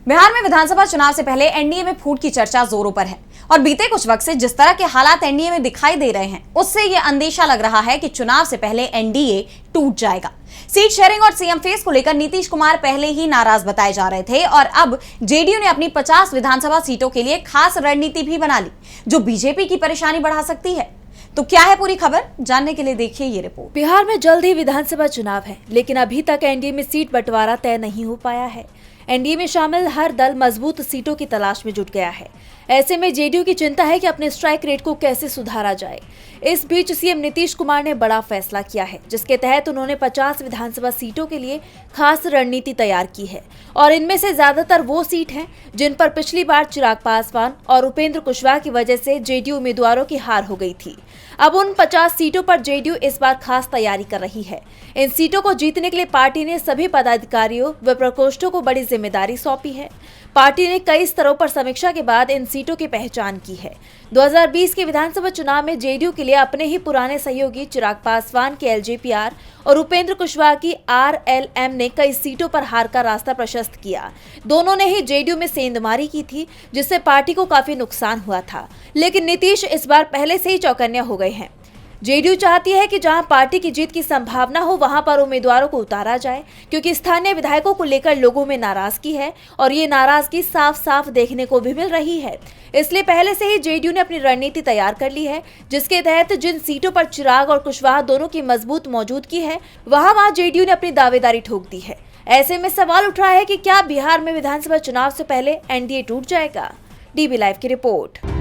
बिहार में विधानसभा चुनाव से पहले एनडीए में फूट की चर्चा जोरों पर है और बीते कुछ वक्त से जिस तरह के हालात एनडीए में दिखाई दे रहे हैं, उससे यह अंदेशा लग रहा है कि चुनाव से पहले एनडीए टूट जाएगा। सीट शेयरिंग और सीएम फेस को लेकर नीतीश कुमार पहले ही नाराज बताए जा रहे थे और अब जेडीयू ने अपनी 50 विधानसभा सीटों के लिए खास रणनीति भी बना ली, जो बीजेपी की परेशानी बढ़ा सकती है। तो क्या है पूरी खबर, जानने के लिए देखिए ये रिपोर्ट। बिहार में जल्द ही विधानसभा चुनाव है, लेकिन अभी तक एनडीए में सीट बंटवारा तय नहीं हो पाया है। एनडीए में शामिल हर दल मजबूत सीटों की तलाश में जुट गया है। ऐसे में जेडीयू की चिंता है कि अपने स्ट्राइक रेट को कैसे सुधारा जाए। इस बीच सीएम नीतीश कुमार ने बड़ा फैसला किया है, जिसके तहत उन्होंने 50 विधानसभा सीटों के लिए खास रणनीति तैयार की है और इनमें से ज्यादातर वो सीट हैं जिन पर पिछली बार चिराग पासवान और उपेंद्र कुशवाहा की वजह से जेडीयू उम्मीदवारों की हार हो गई थी। अब उन 50 सीटों पर जेडीयू इस बार खास तैयारी कर रही है। इन सीटों को जीतने के लिए पार्टी ने सभी पदाधिकारियों व प्रकोष्ठों को बड़ी जिम्मेदारी सौंपी है। पार्टी ने कई स्तरों पर समीक्षा के बाद इन सीटों की पहचान की है। 2020 के विधानसभा चुनाव में जेडीयू के लिए अपने ही पुराने सहयोगी चिराग पासवान के एलजेपीआर और उपेंद्र कुशवाहा की आरएलएम ने कई सीटों पर हार का रास्ता प्रशस्त किया। दोनों ने ही जेडीयू में सेंधमारी की थी, जिससे पार्टी को काफी नुकसान हुआ था। लेकिन नीतीश इस बार पहले से ही चौकन्ना हो गए हैं। जेडीयू चाहती है कि जहां पार्टी की जीत की संभावना हो, वहां पर उम्मीदवारों को उतारा जाए, क्योंकि स्थानीय विधायकों को लेकर लोगों में नाराजगी है और ये नाराजगी साफ साफ देखने को भी मिल रही है। इसलिए पहले से ही जेडीयू ने अपनी रणनीति तैयार कर ली है, जिसके तहत जिन सीटों पर चिराग और कुशवाहा दोनों की मजबूत मौजूदगी है, वहां जेडीयू ने अपनी दावेदारी ठोक दी है। ऐसे में सवाल उठ रहा है कि क्या बिहार में विधानसभा चुनाव से पहले एनडीए टूट जाएगा। डीबी लाइव की रिपोर्ट।